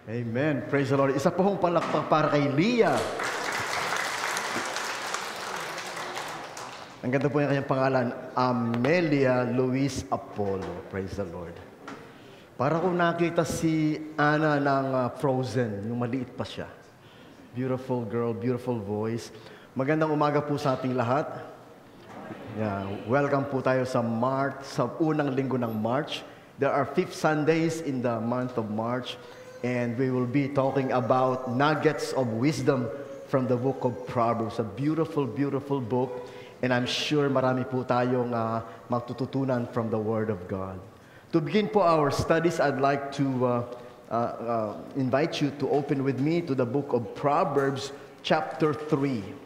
Amen. Praise the Lord. Isa po hong palakpak para kay Leah. Ang ganda po yung kanyang pangalan, Amelia Luis Apollo. Praise the Lord. Para kung nakita si Anna ng Frozen, yung maliit pa siya. Beautiful girl, beautiful voice. Magandang umaga po sa ating lahat. Yeah, welcome po tayo sa March, sa unang linggo ng March. There are 5 Sundays in the month of March, and we will be talking about nuggets of wisdom from the book of Proverbs. A beautiful, beautiful book, and I'm sure marami po tayong matututunan from the Word of God. To begin po our studies, I'd like to invite you to open with me to the book of Proverbs, chapter 3.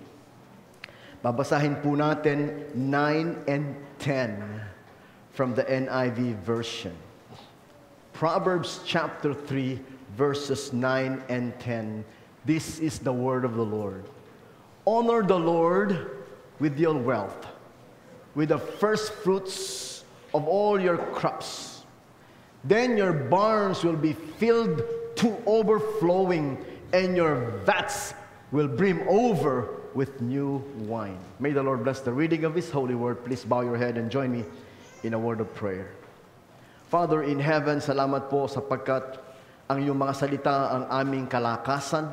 Babasahin po natin 9 and 10 from the NIV version. Proverbs chapter 3, verses 9 and 10. This is the word of the Lord. Honor the Lord with your wealth, with the first fruits of all your crops. Then your barns will be filled to overflowing, and your vats will brim over with new wine. May the Lord bless the reading of His holy word. Please bow your head and join me in a word of prayer. Father in heaven, salamat po sapagkat ang iyong mga salita ang aming kalakasan,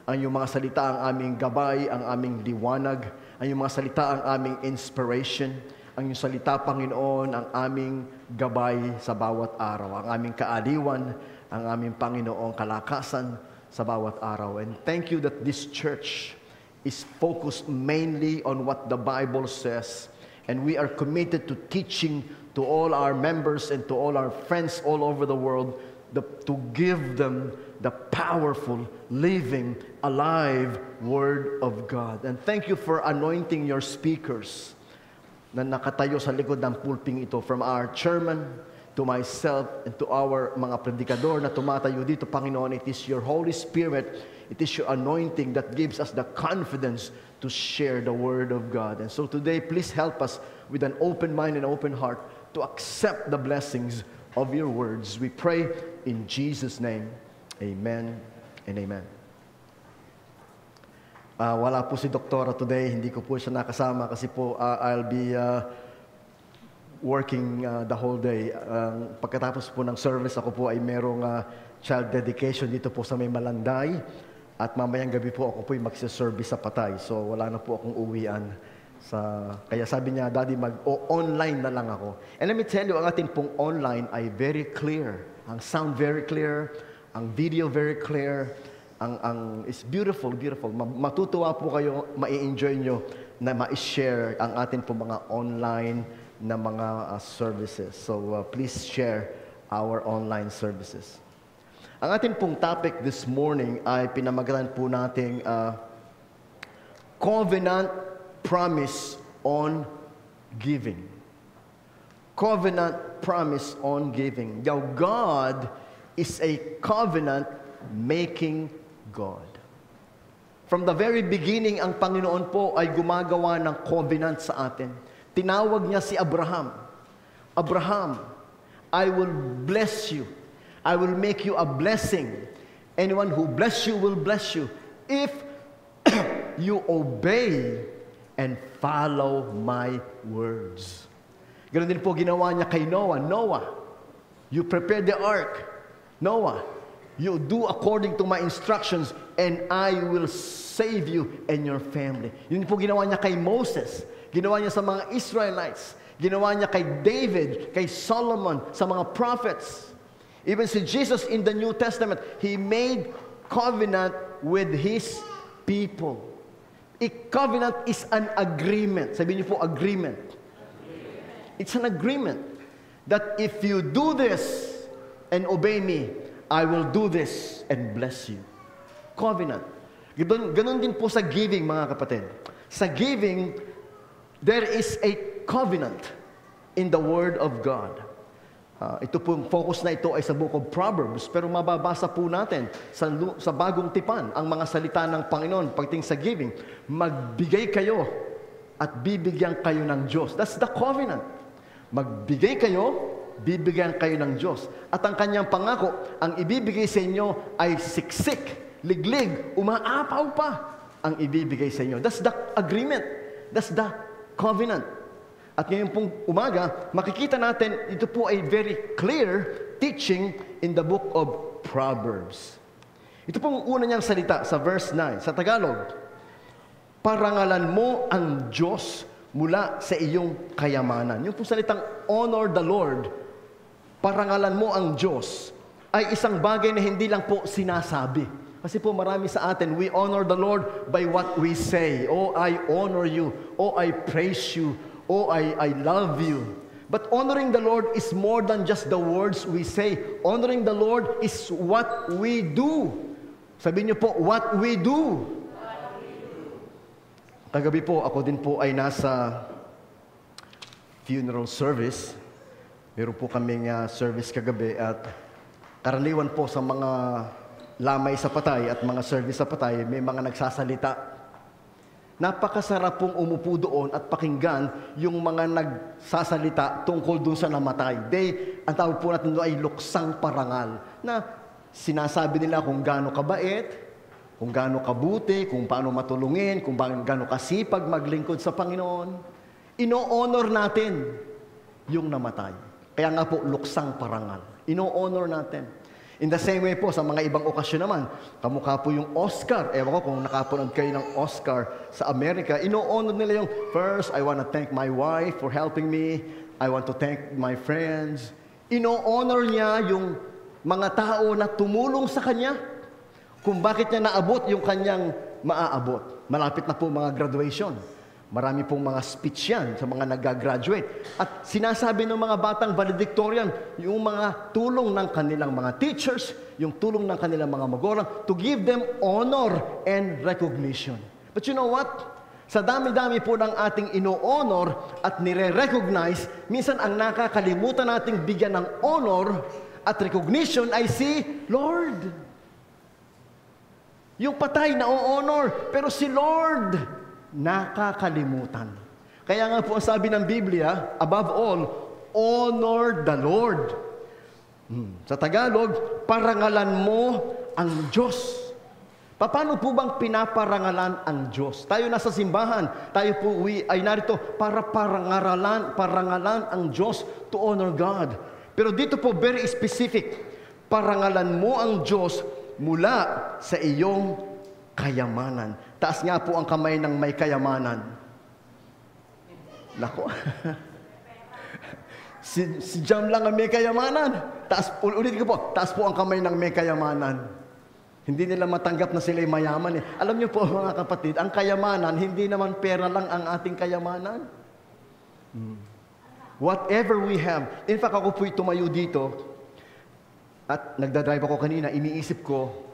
ang iyong mga salita ang aming gabay, ang aming liwanag, ang iyong mga salita ang aming inspiration, ang iyong salita, Panginoon, ang aming gabay sa bawat araw, ang aming kaaliwan, ang aming Panginoong kalakasan sa bawat araw. And thank you that this church is focused mainly on what the Bible says, and we are committed to teaching to all our members and to all our friends all over the world to give them the powerful, living, alive Word of God. And thank you for anointing your speakers na nakatayo sa likod ng pulping ito, from our chairman to myself and to our mga predikador na tumatayo dito, Panginoon. It is your Holy Spirit, it is your anointing that gives us the confidence to share the Word of God. And so today, please help us with an open mind and open heart to accept the blessings of your words. We pray in Jesus' name. Amen and amen. Wala po si Doktora today. Hindi ko po siya nakasama kasi po I'll be working the whole day. Pagkatapos po ng service, ako po ay merong child dedication dito po sa may Malanday. At mamayang gabi po ako po ay magsiservice sa Patay. So wala na po akong uwian. Kaya sabi niya, Daddy, mag-online na lang ako. And let me tell you, ang atin pong online ay very clear. Ang sound very clear. Ang video very clear. It's beautiful, beautiful. Matutuwa po kayo, ma-enjoy nyo na ma-share ang atin pong mga online na mga services. So please share our online services. Ang ating pong topic this morning ay pinamagalan po nating Covenant Promise on Giving. Covenant Promise on Giving. Now, God is a covenant-making God. From the very beginning, ang Panginoon po ay gumagawa ng covenant sa atin. Tinawag niya si Abraham. Abraham, I will bless you. I will make you a blessing. Anyone who bless you will bless you if you obey and follow my words. Ganon din po ginawa niya kay Noah. Noah, you prepare the ark. Noah, you do according to my instructions and I will save you and your family. Yun po ginawa niya kay Moses. Ginawa niya sa mga Israelites. Ginawa niya kay David, kay Solomon, sa mga prophets. Even si Jesus in the New Testament, He made covenant with His people. A covenant is an agreement. Sabihin niyo po, agreement. It's an agreement that if you do this and obey me, I will do this and bless you. Covenant. Ganon din po sa giving, mga kapatid. Sa giving, there is a covenant in the Word of God. Ito pong focus na ito ay sa book of Proverbs, pero mababasa po natin sa bagong tipan ang mga salita ng Panginoon pagdating sa giving. Magbigay kayo at bibigyan kayo ng Diyos. That's the covenant. Magbigay kayo bibigyan kayo ng Diyos. At ang kanyang pangako, ang ibibigay sa inyo ay siksik, liglig, umaapaw pa ang ibibigay sa inyo. That's the agreement. That's the covenant. At ngayon pong umaga, makikita natin, ito po ay very clear teaching in the book of Proverbs. Ito pong una niyang salita sa verse 9, sa Tagalog. Parangalan mo ang Diyos mula sa iyong kayamanan. Yung pong salitang honor the Lord, parangalan mo ang Diyos, ay isang bagay na hindi lang po sinasabi. Kasi po marami sa atin, we honor the Lord by what we say. Oh, I honor you. Oh, I praise you. Oh, I love you. But honoring the Lord is more than just the words we say. Honoring the Lord is what we do. Sabihin niyo po, what we do. Kagabi po, ako din po ay nasa funeral service. Meron po kaming service kagabi at karaniwan po sa mga lamay sa patay at mga service sa patay, may mga nagsasalita. Napakasarap pong umupo doon at pakinggan yung mga nagsasalita tungkol doon sa namatay. Ang tawag po natin doon ay luksang parangal. Na sinasabi nila kung gaano kabait, kung gaano kabuti, kung paano matulungin, kung gaano kasipag maglingkod sa Panginoon. Ino-honor natin yung namatay. Kaya nga po, luksang parangal. Ino-honor natin. In the same way po, sa mga ibang okasyon naman, kamukha po yung Oscar. Ewan ko kung nakapanood kayo ng Oscar sa Amerika, ino-honor nila yung, first, I want to thank my wife for helping me. I want to thank my friends. Ino-honor niya yung mga tao na tumulong sa kanya, kung bakit niya naabot yung kanyang maaabot. Malapit na po mga graduation. Marami pong mga speech yan sa mga nag-graduate. At sinasabi ng mga batang valedictorian, yung mga tulong ng kanilang mga teachers, yung tulong ng kanilang mga magulang, to give them honor and recognition. But you know what? Sa dami-dami po ng ating ino-honor at nire-recognize, minsan ang nakakalimutan nating bigyan ng honor at recognition ay si Lord. Yung patay na o-honor, pero si Lord nakakalimutan. Kaya nga po ang sabi ng Biblia, above all, honor the Lord. Sa Tagalog, parangalan mo ang Diyos. Paano po bang pinaparangalan ang Diyos? Tayo nasa simbahan, tayo po ay narito para parangalan ang Diyos to honor God. Pero dito po, very specific, parangalan mo ang Diyos mula sa iyong kayamanan. Taas nga po ang kamay ng may kayamanan. Nako. si Jam lang ang may kayamanan. Ulit ko po, taas po ang kamay ng may kayamanan. Hindi nila matanggap na sila'y mayaman eh. Alam niyo po mga kapatid, ang kayamanan, hindi naman pera lang ang ating kayamanan. Whatever we have. In fact, ako po'y tumayo dito at nagdadrive ako kanina, iniisip ko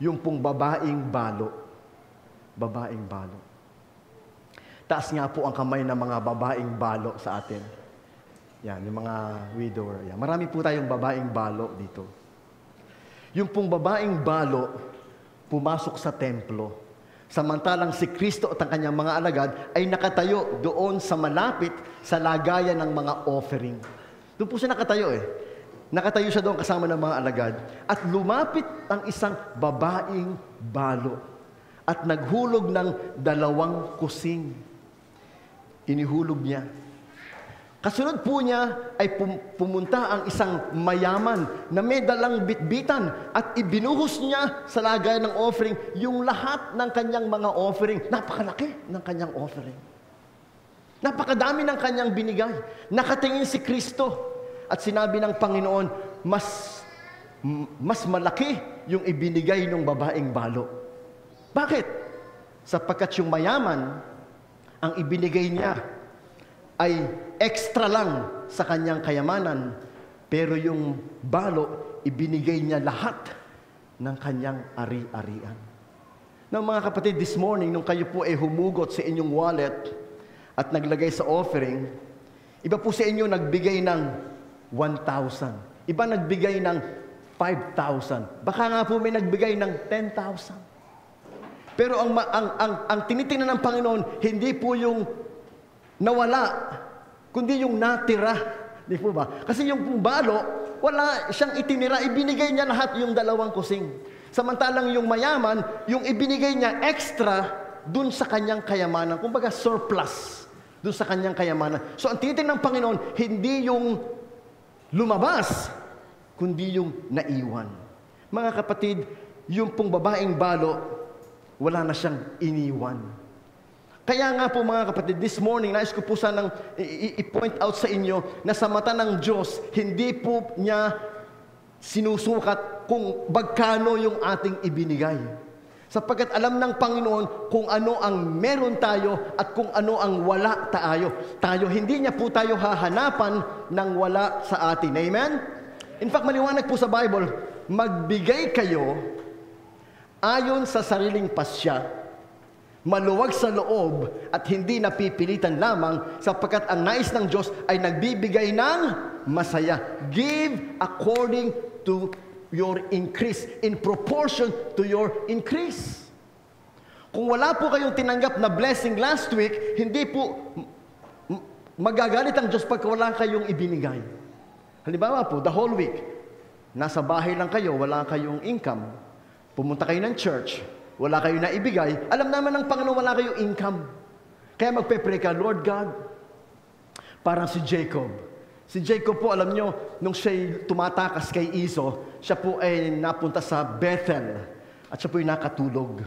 yung pong babaeng balo. Babaeng balo. Taas nga po ang kamay ng mga babaeng balo sa atin. Yan, yung mga widower. Yan. Marami po tayong babaeng balo dito. Yung pong babaeng balo, pumasok sa templo. Samantalang si Kristo at ang kanyang mga alagad ay nakatayo doon sa malapit sa lagayan ng mga offering. Doon po siya nakatayo eh. Nakatayo siya doon kasama ng mga alagad. At lumapit ang isang babaeng balo. At naghulog ng 2 kusing. Inihulog niya. Kasunod po niya ay pumunta ang isang mayaman na may dalang bitbitan at ibinuhos niya sa lagayan ng offering yung lahat ng kanyang mga offering. Napakalaki ng kanyang offering. Napakadami ng kanyang binigay. Nakatingin si Kristo at sinabi ng Panginoon, mas malaki yung ibinigay ng babaeng balo. Bakit? Sapagkat yung mayaman, ang ibinigay niya ay extra lang sa kanyang kayamanan, pero yung balo, ibinigay niya lahat ng kanyang ari-arian. Now, mga kapatid, this morning, nung kayo po ay humugot sa inyong wallet at naglagay sa offering, iba po sa inyo nagbigay ng 1,000. Iba nagbigay ng 5,000. Baka nga po may nagbigay ng 10,000. Pero ang tinitingnan ng Panginoon, hindi po yung nawala, kundi yung natira Di po ba? Kasi yung pong balo, wala siyang itinira, ibinigay niya lahat yung 2 kusing. Samantalang yung mayaman, yung ibinigay niya extra dun sa kanyang kayamanan. Kumbaga surplus dun sa kanyang kayamanan. So ang tinitingnan ng Panginoon, hindi yung lumabas, kundi yung naiwan. Mga kapatid, yung pong babaeng balo, wala na siyang iniwan. Kaya nga po mga kapatid, this morning, nais ko po sanang i-point out sa inyo na sa mata ng Diyos, hindi po niya sinusukat kung bagkano yung ating ibinigay. Sapagkat alam ng Panginoon kung ano ang meron tayo at kung ano ang wala tayo. Hindi niya po tayo hahanapan ng wala sa atin. Amen? In fact, maliwanag po sa Bible, magbigay kayo ayon sa sariling pasya, maluwag sa loob at hindi napipilitan lamang sapagkat ang nais ng Diyos ay nagbibigay ng masaya. Give according to your increase, in proportion to your increase. Kung wala po kayong tinanggap na blessing last week, hindi po magagalit ang Diyos pag wala kayong ibinigay. Halimbawa po, the whole week, nasa bahay lang kayo, wala kayong income, pumunta kayo ng church, wala kayo na ibigay, alam naman ng Panginoon wala kayong income. Kaya magpe-pray ka, Lord God, parang si Jacob. Si Jacob po, alam nyo, nung siya'y tumatakas kay Esau, siya po ay napunta sa Bethel at siya po ay nakatulog.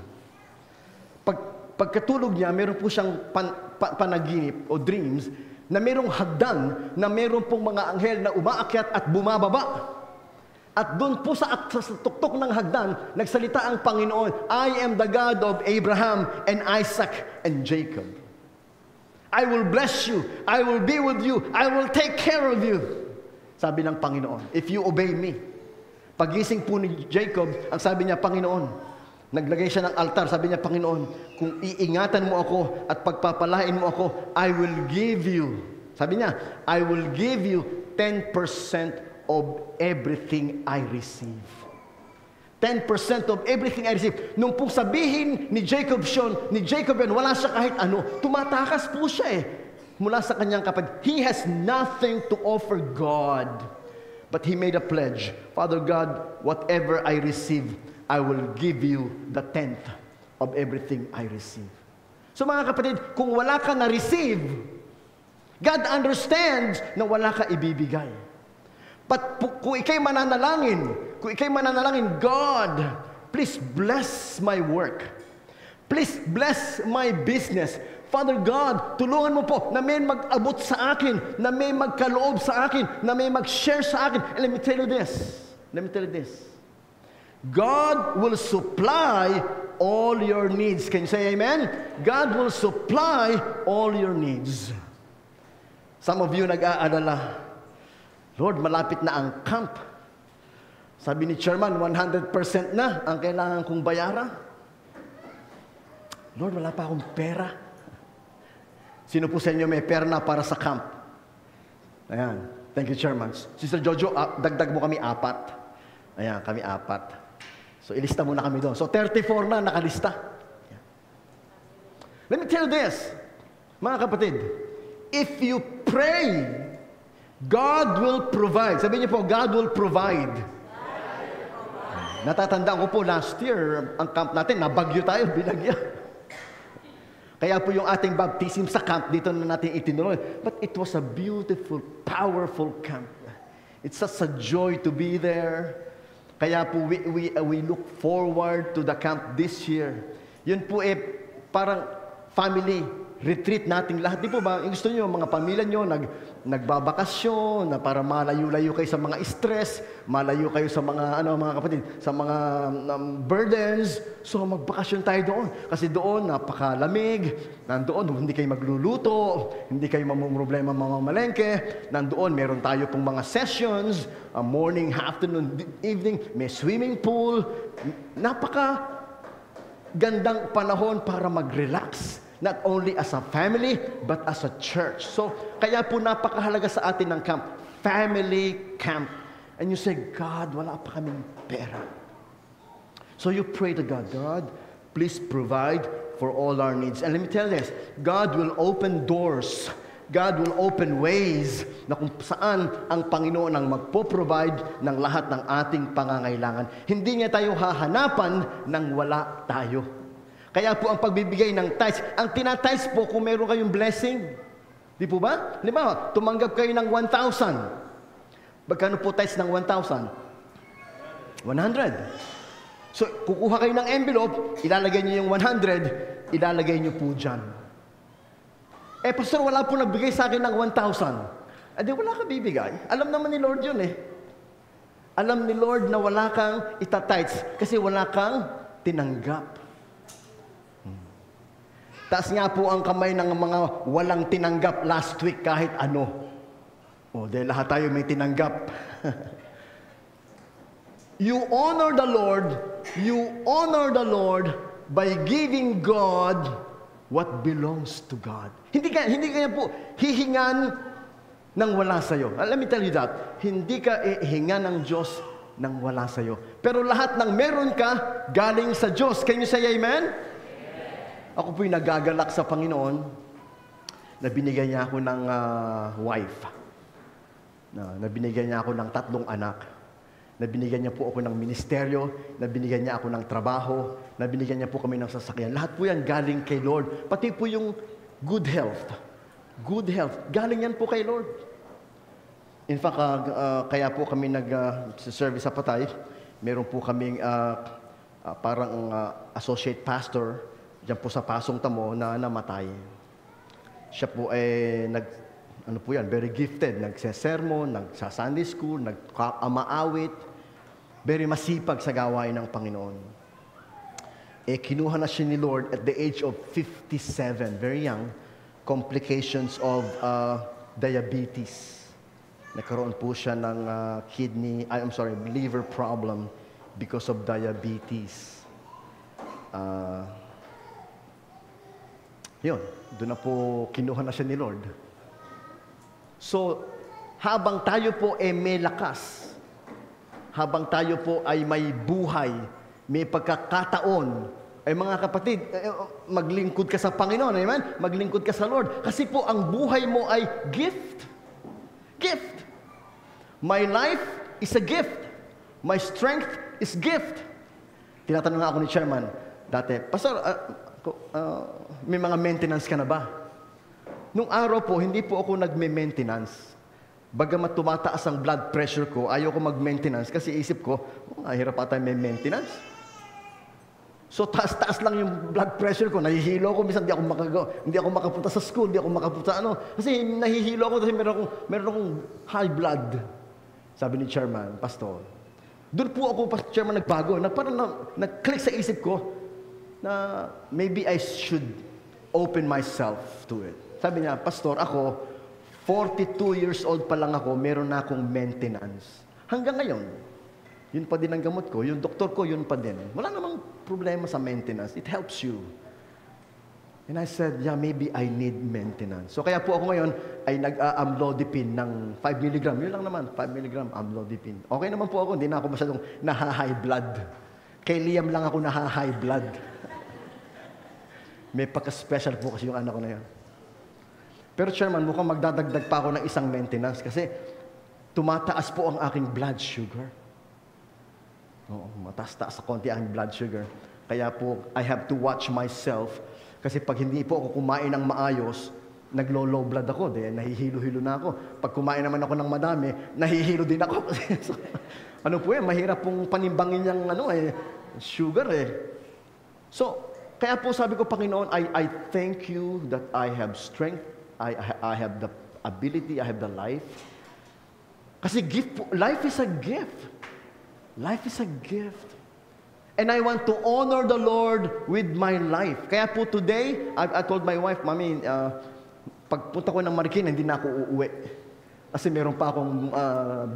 Pagkatulog niya, meron po siyang panaginip o dreams na merong hagdan na meron pong mga anghel na umaakyat at bumababa. At doon po sa tuktok ng hagdan, nagsalita ang Panginoon, I am the God of Abraham and Isaac and Jacob. I will bless you. I will be with you. I will take care of you. Sabi ng Panginoon, if you obey me. Pagising po ni Jacob, ang sabi niya, Panginoon, naglagay siya ng altar, sabi niya, Panginoon, kung iingatan mo ako at pagpapalain mo ako, I will give you. Sabi niya, I will give you 10% of everything I receive. 10% of everything I receive. Nung pong sabihin ni Jacob yan, wala siya kahit ano. Tumatakas po siya mula sa kanyang kapatid. He has nothing to offer God. But he made a pledge. Father God, whatever I receive, I will give you the 10th of everything I receive. So mga kapatid, kung wala ka na-receive, God understands na wala ka ibibigay. But kung ikay mananalangin, God, please bless my work. Please bless my business. Father God, tulungan mo po na may mag-abot sa akin, na may magkaloob sa akin, na may mag-share sa akin. And let me tell you this. God will supply all your needs. Can you say amen? God will supply all your needs. Some of you nag-aalala, Lord, malapit na ang camp. Sabi ni Chairman, 100% na ang kailangan kong bayaran. Lord, wala pa akong pera. Sino po sa inyo may pera na para sa camp? Ayan. Thank you, Chairman. Sister Jojo, dagdag mo kami 4. Ayan, kami 4. So, ilista muna kami doon. So, 34 na nakalista. Ayan. Let me tell you this, mga kapatid. If you pray, God will provide. Sabihin niyo po, God will provide. Natatandaan ko po last year, ang camp natin, nabagyo tayo, binagyo. Kaya po yung ating baptism sa camp, dito na natin itinuloy. But it was a beautiful, powerful camp. It's such a joy to be there. Kaya po we look forward to the camp this year. Yun po parang family retreat nating lahat. Di po ba? Gusto niyo mga pamilya niyo nagbabakasyon na para malayo-layo kayo sa mga stress, malayo kayo sa mga mga kapatid, sa mga burdens. So magbakasyon tayo doon kasi doon napakalamig. Nandoon hindi kayo magluluto, hindi kayo mamumroblema mamamalengke. Nandoon meron tayo pong mga sessions, morning, afternoon, evening, may swimming pool. Napaka gandang panahon para mag-relax. Not only as a family, but as a church. So, kaya po napakahalaga sa atin ng camp. Family camp. And you say, God, wala pa kaming pera. So you pray to God, God, please provide for all our needs. And let me tell you this, God will open doors God will open ways na kung saan ang Panginoon ang magpo-provide ng lahat ng ating pangangailangan. Hindi niya tayo hahanapan nang wala tayo. Kaya po ang pagbibigay ng tithes, ang tinatithes po kung meron kayong blessing. Di po ba? Di ba? Tumanggap kayo ng 1,000. Magkano po tithes ng 1,000? 100. So, kukuha kayo ng envelope, ilalagay niyo yung 100, ilalagay niyo po dyan. Pastor, wala po nagbigay sa akin ng 1,000. Di wala ka bibigay. Alam naman ni Lord yun Alam ni Lord na wala kang itatites kasi wala kang tinanggap. Taas nga po ang kamay ng mga walang tinanggap last week kahit ano. Dahil lahat tayo may tinanggap. You honor the Lord by giving God what belongs to God. Hindi kaya po hihingan ng wala sa'yo. Let me tell you that. Hindi ka hihingan ng Diyos ng wala sa'yo. Pero lahat ng meron ka, galing sa Diyos. Can you say amen? Ako po'y nagagalak sa Panginoon na binigyan niya ako ng wife. Na binigyan niya ako ng 3 anak. Na binigyan niya po ako ng ministeryo, na binigyan niya ako ng trabaho, na binigyan niya po kami ng sasakyan. Lahat po yan galing kay Lord. Pati po yung good health. Good health. Galing yan po kay Lord. In fact, kaya po kami nag-service sa Patay. Meron po kaming parang associate pastor dyan po sa Pasong Tamo na namatay. Siya po ay very gifted. Nagsesermon, nagsa-Sunday school, nag-amaawit. Very masipag sa gawain ng Panginoon. Kinuha na siya ni Lord at the age of 57. Very young. Complications of diabetes. Nagkaroon po siya ng liver problem because of diabetes. Yun. Doon na po kinuha na siya ni Lord. So, habang tayo po may lakas, habang tayo po ay may buhay, may pagkakataon, mga kapatid, maglingkod ka sa Panginoon, amen? Maglingkod ka sa Lord. Kasi po, ang buhay mo ay gift. Gift. My life is a gift. My strength is gift. Tinatanong nga ako ni Chairman dati, Pastor, may mga maintenance ka na ba? Nung araw po, hindi po ako nagme-maintenance. Bagamat tumataas ang blood pressure ko, ayaw ko mag-maintenance kasi isip ko, hirap ata may maintenance. So, taas-taas lang yung blood pressure ko. Nahihilo ako, minsan hindi ako makapunta sa school, hindi ako makapunta Kasi nahihilo ako kasi meron akong high blood. Sabi ni Chairman, Pastor. Doon po ako, Chairman, nagbago. Parang nag-click sa isip ko na maybe I should open myself to it. Sabi niya, Pastor, ako, 42 years old pa lang ako, meron na akong maintenance. Hanggang ngayon, yun pa din ang gamot ko. Yung doktor ko, yun pa din. Wala namang problema sa maintenance. It helps you. And I said, yeah, maybe I need maintenance. So kaya po ako ngayon ay nag-amlodipine ng 5 mg. Yun lang naman, 5 mg amlodipine. Okay naman po ako, hindi na ako masyadong naha-high blood. Kay Liam lang ako naha-high blood. May pagka-special po kasi yung anak ko na yan. Pero Chairman, mukhang magdadagdag pa ako ng isang maintenance kasi tumataas po ang aking blood sugar. Oo, mataas-taas sa konti ang blood sugar. Kaya po, I have to watch myself kasi pag hindi po ako kumain ng maayos, naglo-low blood ako, nahihilo-hilo na ako. Pag kumain naman ako ng madami, nahihilo din ako. So, mahirap pong panimbangin yung sugar So, kaya po sabi ko, Panginoon, I thank you that I have strength, I have the ability, I have the life. Kasi life is a gift. Life is a gift. And I want to honor the Lord with my life. Kaya po today, I told my wife, Mami, pagpunta ko ng Marikina, hindi na ako uuwi. Kasi meron pa akong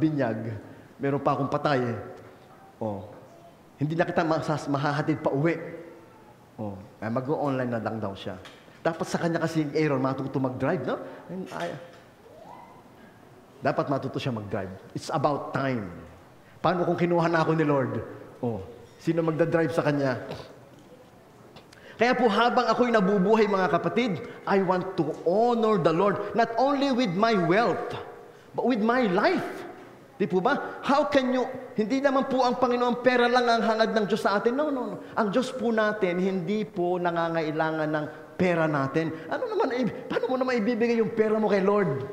binyag, meron pa akong patay. Hindi na kita mahahatid pa uwi. Mag-online na lang daw siya. Dapat sa kanya kasi yung Aaron, matuto mag-drive, no? Dapat matuto siya mag-drive. It's about time. Paano kung kinuha na ako ni Lord? Sino magdadrive sa kanya? Kaya po habang ako'y nabubuhay mga kapatid, I want to honor the Lord not only with my wealth, but with my life. Di po ba? How can you, hindi naman po ang Panginoon pera lang ang hangad ng Diyos sa atin. No, no, no. Ang Diyos po natin, hindi po nangangailangan ng pera natin. Paano mo naman ibibigay yung pera mo kay Lord?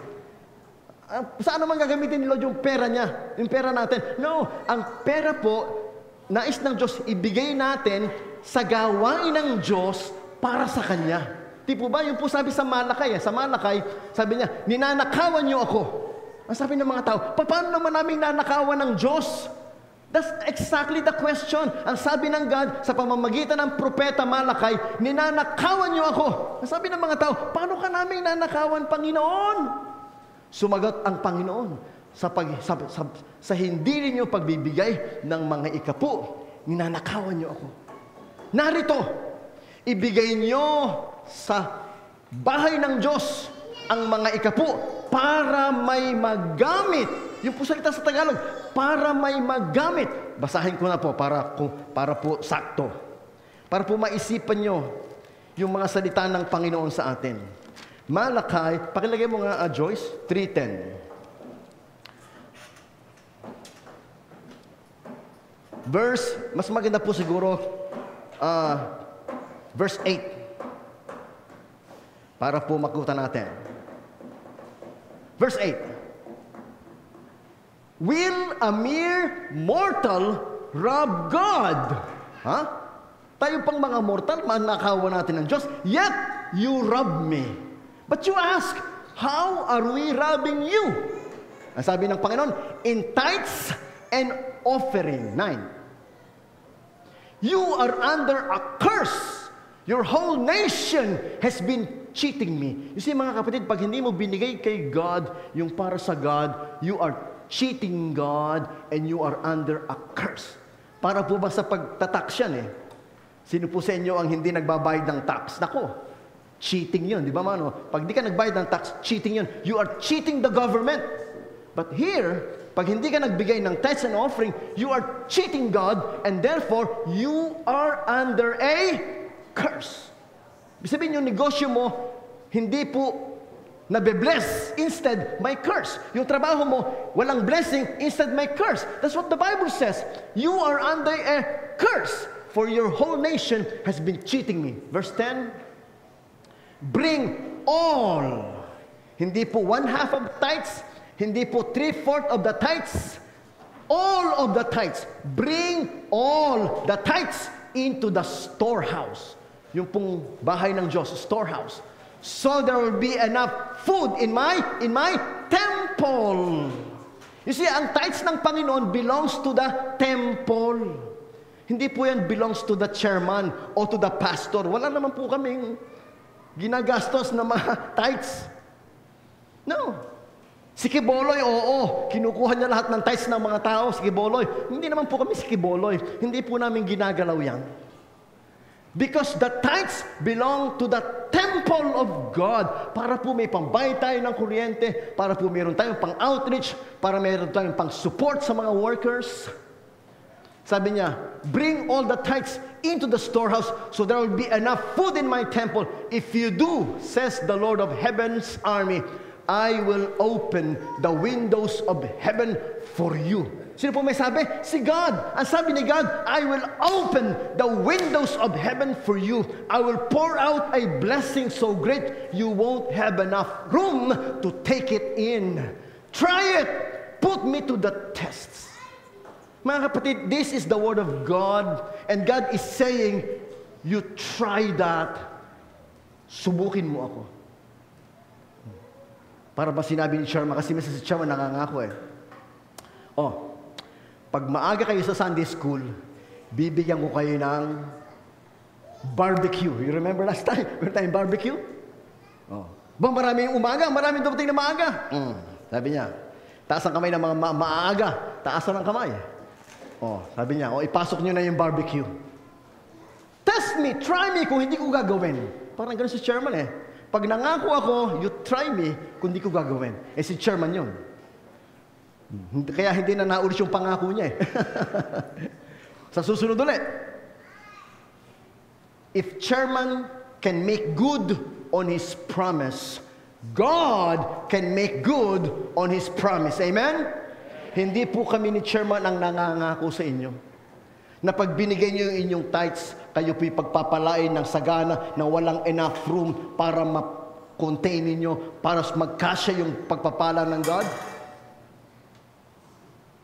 Saan naman gagamitin ni Lord yung pera niya? Yung pera natin? No, ang pera po, nais ng Diyos, ibigay natin sa gawain ng Diyos para sa Kanya. Di po ba? Yung po sabi sa Malakay, sabi niya, ninanakawan niyo ako. Ang sabi ng mga tao, paano naman namin nanakawan ng Diyos? That's exactly the question. Ang sabi ng God, sa pamamagitan ng propeta Malakay, ninanakawan niyo ako. Ang sabi ng mga tao, paano ka namin nanakawan, Panginoon? Sumagot ang Panginoon, sa hindi niyo pagbibigay ng mga ikapu, ninanakawan niyo ako. Narito, ibigay niyo sa bahay ng Diyos ang mga ikapu para may magamit. Yung po salita sa Tagalog, para may magamit. Basahin ko na po para po sakto. Para po maisipan nyo yung mga salita ng Panginoon sa atin. Malakay, pakilagay mo nga Joyce, 3:10. Mas maganda po siguro, verse 8. Para po makuta natin. Verse 8. Will a mere mortal rob God? Ha? Tayo pang mga mortal, manakawan natin ng Diyos, yet you rob me. But you ask, how are we robbing you? Ang sabi ng Panginoon, in tithes and offering. 9. You are under a curse. Your whole nation has been cheating me. You see mga kapatid, pag hindi mo binigay kay God yung para sa God, you are cheating God and you are under a curse. Para po ba sa pagtatax yan Sino po sa inyo ang hindi nagbabayad ng tax? Nako, cheating yun, di ba mano? Pag di ka nagbayad ng tax, cheating yun. You are cheating the government. But here, pag hindi ka nagbigay ng tithes and offering, you are cheating God and therefore, you are under a curse. Ibig sabihin yung negosyo mo, hindi po nabe-bless. Instead, may curse. Yung trabaho mo, walang blessing. Instead, may curse. That's what the Bible says. You are under a curse, for your whole nation has been cheating me. Verse 10, bring all. Hindi po 1/2 of tithes, hindi po 3/4 of the tithes, all of the tithes. Bring all the tithes into the storehouse. Yung pong bahay ng Diyos, storehouse. So there will be enough food in my temple. You see, ang tithes ng Panginoon belongs to the temple. Hindi po yan belongs to the chairman o to the pastor. Wala naman po kaming ginagastos na mga tithes. No. Si Kiboloy, oo, kinukuha niya lahat ng tithes ng mga tao. Si Kiboloy, hindi naman po kami si Kiboloy. Hindi po namin ginagalaw yan. Because the tithes belong to the temple of God. Para po may pambayad tayo ng kuryente, para po mayroon tayong pang-outreach, para mayroon tayong pang-support sa mga workers. Sabi niya, bring all the tithes into the storehouse so there will be enough food in my temple. If you do, says the Lord of heaven's army, I will open the windows of heaven for you. Sino po may sabi? Si God. Ang sabi ni God, I will open the windows of heaven for you. I will pour out a blessing so great you won't have enough room to take it in. Try it. Put me to the tests. Mga kapatid, this is the word of God, and God is saying, you try that, subukin mo ako. Para ba sinabi ni Sharma, kasi si Sharma nangangako pag maaga kayo sa Sunday school, bibigyan ko kayo ng barbecue. You remember last time? Meron tayong barbecue? Maraming umaga, maraming dumating na maaga. Sabi niya, taas ang kamay ng mga maaga, taasan ang kamay. Sabi niya, ipasok niyo na yung barbecue. Test me, try me kung hindi ko gagawin. Parang ganun si chairman Pag nangako ako, you try me kung hindi ko gagawin. Si chairman yun. Kaya hindi na naulit yung pangako niya Sa susunod ulit. If chairman can make good on his promise, God can make good on his promise. Amen? Hindi po kami ni chairman ang nangangako sa inyo na pag binigay niyo yung inyong tithes, kayo po'y pagpapalain ng sagana na walang enough room para ma-contain ninyo, para magkasya yung pagpapala ng God.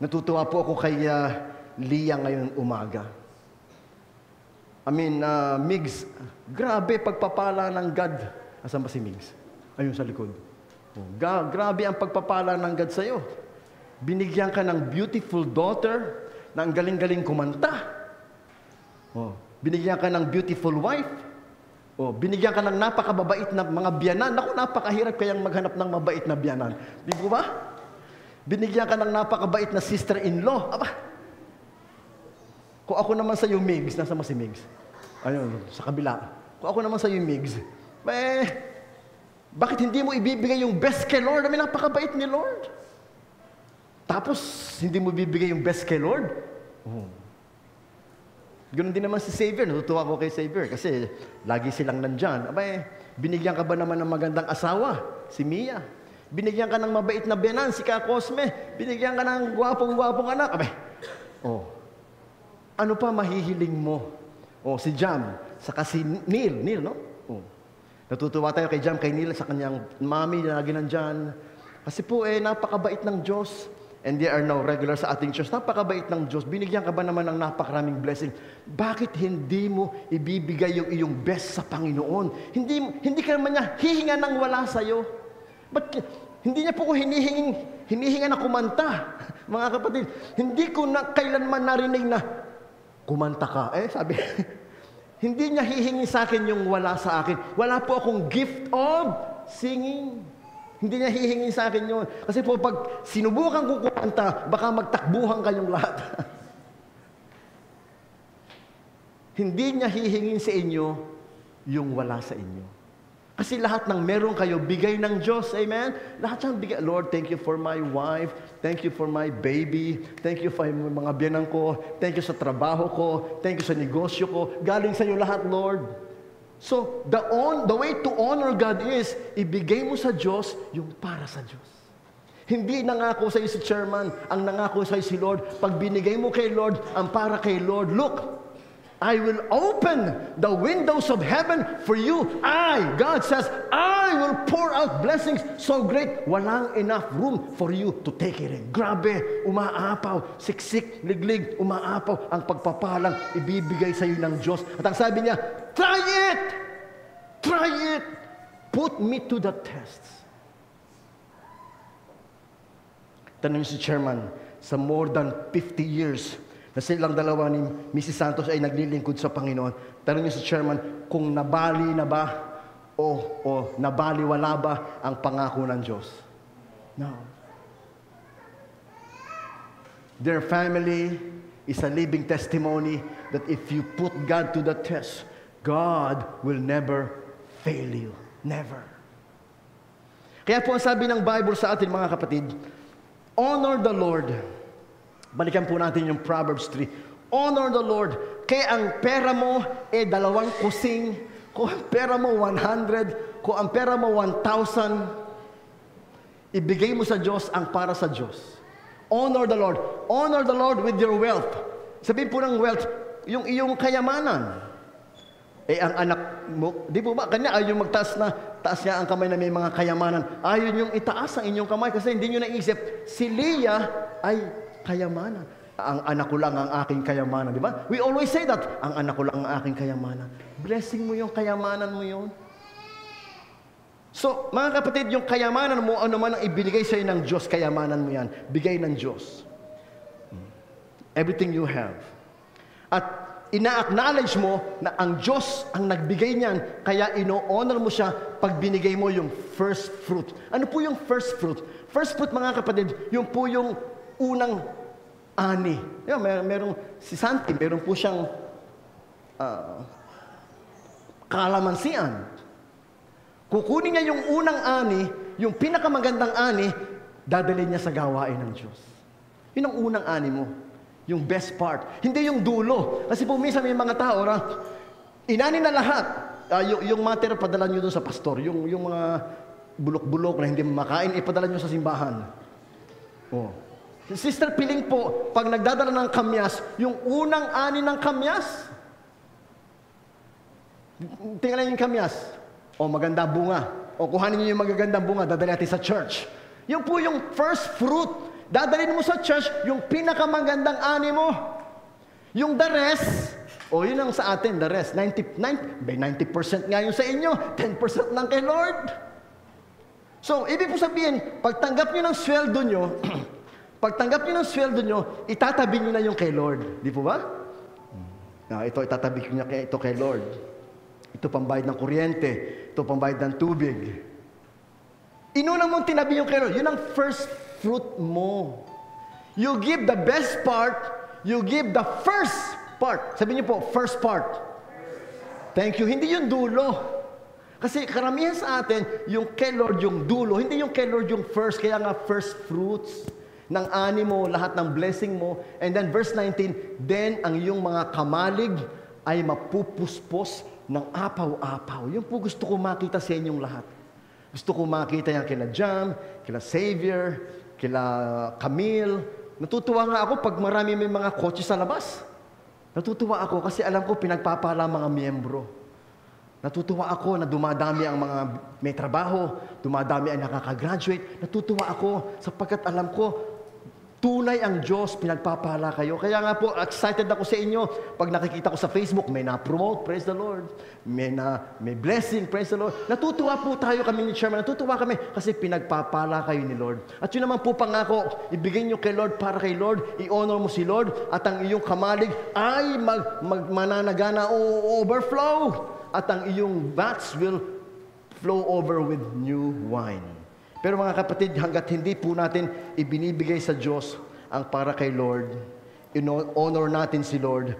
Natutuwa po ako kay Leah ngayon umaga. Migs, grabe pagpapala ng God. Asan ba si Migs? Ayun sa likod. Grabe ang pagpapala ng God sa'yo. Binigyan ka ng beautiful daughter na ang galing-galing kumanta. Binigyan ka ng beautiful wife. Binigyan ka ng napakababait na mga biyanan. Naku, napakahirap kayang maghanap ng mabait na biyanan. Di po ba? Binigyan ka ng napakabait na sister-in-law. Aba, kung ako naman sa iyo, Migs, nasa mo si Migs? Ayun, sa kabila. Kung ako naman sa iyo, Migs, bakit hindi mo ibibigay yung best kay Lord? Napakabait ni Lord. Tapos, hindi mo bibigay yung best kay Lord? Ganoon din naman si Savior. Natutuwa ko kay Savior kasi lagi silang nandyan. Binigyan ka ba naman ng magandang asawa? Si Mia. Binigyan ka ng mabait na biyanan, si Ka Cosme. Binigyan ka ng gwapong-gwapong anak. Ano pa mahihiling mo? Si Jam, saka si Neil. Neil, no? Natutuwa tayo kay Jam, kay Neil, sa kanyang mami na lagi nandyan. Kasi po, napakabait ng Diyos. And they are now regular sa ating church. Napakabait ng Diyos. Binigyan ka ba naman ng napakaraming blessing? Bakit hindi mo ibibigay yung iyong best sa Panginoon? Hindi ka naman niya hihinga ng wala sa'yo. But hindi niya po ko hinihinga na kumanta. Mga kapatid, hindi ko kailanman narinig na kumanta ka. Sabi, hindi niya hihingi sa akin yung wala sa akin. Wala po akong gift of singing. Hindi niya hihingi sa akin yun. Kasi po pag sinubukan ko kumanta, baka magtakbuhan kayong lahat. Hindi niya hihingin sa inyo yung wala sa inyo. Kasi lahat ng meron kayo, bigay ng Diyos. Amen? Lahat siyang bigay. Lord, thank you for my wife. Thank you for my baby. Thank you for mga biyanan ko. Thank you sa trabaho ko. Thank you sa negosyo ko. Galing sa iyo lahat, Lord. So, the way to honor God is, ibigay mo sa Diyos yung para sa Diyos. Hindi nangako sa iyo si chairman, ang nangako sa iyo si Lord. Pag binigay mo kay Lord, ang para kay Lord, look, I will open the windows of heaven for you. God says, I will pour out blessings so great, walang enough room for you to take it in. Grabe, umaapaw, siksik, liglig, umaapaw, ang pagpapalang ibibigay sa iyo ng Diyos. At ang sabi niya, try it! Try it! Put me to the test. Tanong si chairman, sa more than 50 years, na silang dalawa ni Mrs. Santos ay naglilingkod sa Panginoon. Tanong niyo sa chairman, kung nabali na ba o nabaliwala ba ang pangako ng Diyos? No. Their family is a living testimony that if you put God to the test, God will never fail you. Never. Kaya po ang sabi ng Bible sa atin, mga kapatid, honor the Lord. Balikan po natin yung Proverbs 3. Honor the Lord. Kaya ang pera mo 2 kusing. Kung ang pera mo 100, kung ang pera mo 1,000, ibigay mo sa Diyos ang para sa Diyos. Honor the Lord. Honor the Lord with your wealth. Sabihin po ng wealth, yung iyong kayamanan. Ang anak mo, di po ba? Kanya ayaw magtaas na, taas niya ang kamay na may mga kayamanan. Ayaw yung itaas ang inyong kamay kasi hindi nyo naisip, si Leah ay kayamanan. Ang anak ko lang ang aking kayamanan, di ba? We always say that, ang anak ko lang ang aking kayamanan. Blessing mo yung kayamanan mo yun. So, mga kapatid, yung kayamanan mo, ano man ang ibinigay sa'yo ng Diyos, kayamanan mo yan. Bigay ng Diyos. Everything you have. At ina-acknowledge mo na ang Diyos ang nagbigay niyan, kaya ino-honor mo siya pag binigay mo yung first fruit. Ano po yung first fruit? First fruit, mga kapatid, yung po yung unang ani. Merong si Santi, meron po siyang kalamansian. Kukunin niya yung unang ani, yung pinakamagandang ani, dadalhin niya sa gawain ng Diyos. Yun ang unang ani mo. Yung best part. Hindi yung dulo. Kasi po minsan may mga tao, Inani na lahat. Yung matter, padala nyo doon sa pastor. Yung mga bulok-bulok na hindi makain, ipadala nyo sa simbahan. Oh. Sister Piling po, pag nagdadala ng kamyas, yung unang ani ng kamyas, tingnan yung kamyas. O maganda bunga. O kuhanin niyo yung magagandang bunga, dadalhin natin sa church. Yung po yung first fruit. Dadalhin mo sa church yung pinakamagandang ani mo. Yung the rest, yun ang sa atin, the rest. 90% nga yun sa inyo, 10% lang kay Lord. So, ibig po sabihin, pagtanggap nyo ng sweldo nyo, itatabi nyo na yung kay Lord. Di po ba? Ito, itatabi nyo ito kay Lord. Ito pambayad ng kuryente. Ito pambayad ng tubig. Inuna mong tinabi yung kay Lord. Yun ang first fruit mo. You give the best part, you give the first part. Sabihin niyo po, first part. Thank you. Hindi yung dulo. Kasi karamihan sa atin, yung kay Lord yung dulo. Hindi yung kay Lord yung first. Kaya nga first fruits ng ani mo, lahat ng blessing mo. And then verse 19, then ang iyong mga kamalig ay mapupuspos ng apaw-apaw. Yun po gusto ko makita sa inyong lahat. Gusto ko makita yan kila Jam, kila Xavier, kila Camille. Natutuwa nga ako pag marami may mga kotse sa labas. Natutuwa ako kasi alam ko pinagpapala mga miyembro. Natutuwa ako na dumadami ang mga may trabaho, dumadami ang nakaka-graduate. Natutuwa ako sapagkat alam ko tunay ang Diyos, pinagpapala kayo. Kaya nga po, excited ako sa inyo. Pag nakikita ko sa Facebook, may na-promote, praise the Lord. May blessing, praise the Lord. Natutuwa po tayo kami ni Chairman. Natutuwa kami kasi pinagpapala kayo ni Lord. At yun naman po pangako, ibigay nyo kay Lord para kay Lord, i-honor mo si Lord, at ang iyong kamalig ay mananagana o overflow. At ang iyong vats will flow over with new wine. Pero mga kapatid, hanggat hindi po natin ibinibigay sa Diyos ang para kay Lord, honor natin si Lord,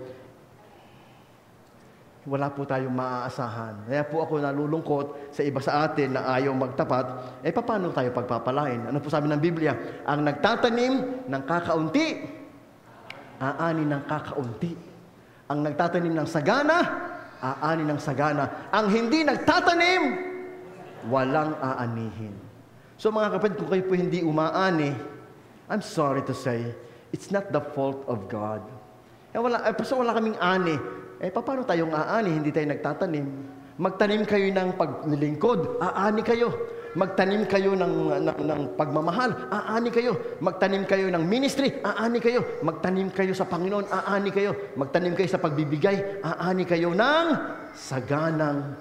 wala po tayong maaasahan. Kaya po ako nalulungkot sa iba sa atin na ayaw magtapat, paano tayo pagpapalain? Ano po sabi ng Biblia? Ang nagtatanim ng kakaunti, aani ng kakaunti. Ang nagtatanim ng sagana, aani ng sagana. Ang hindi nagtatanim, walang aanihin. So mga kapatid, kung kayo po hindi umaani, I'm sorry to say, it's not the fault of God. Wala kaming ani. Paano tayong aani? Hindi tayo nagtatanim. Magtanim kayo ng paglilingkod, aani kayo. Magtanim kayo ng pagmamahal, aani kayo. Magtanim kayo ng ministry, aani kayo. Magtanim kayo sa Panginoon, aani kayo. Magtanim kayo sa pagbibigay, aani kayo ng saganang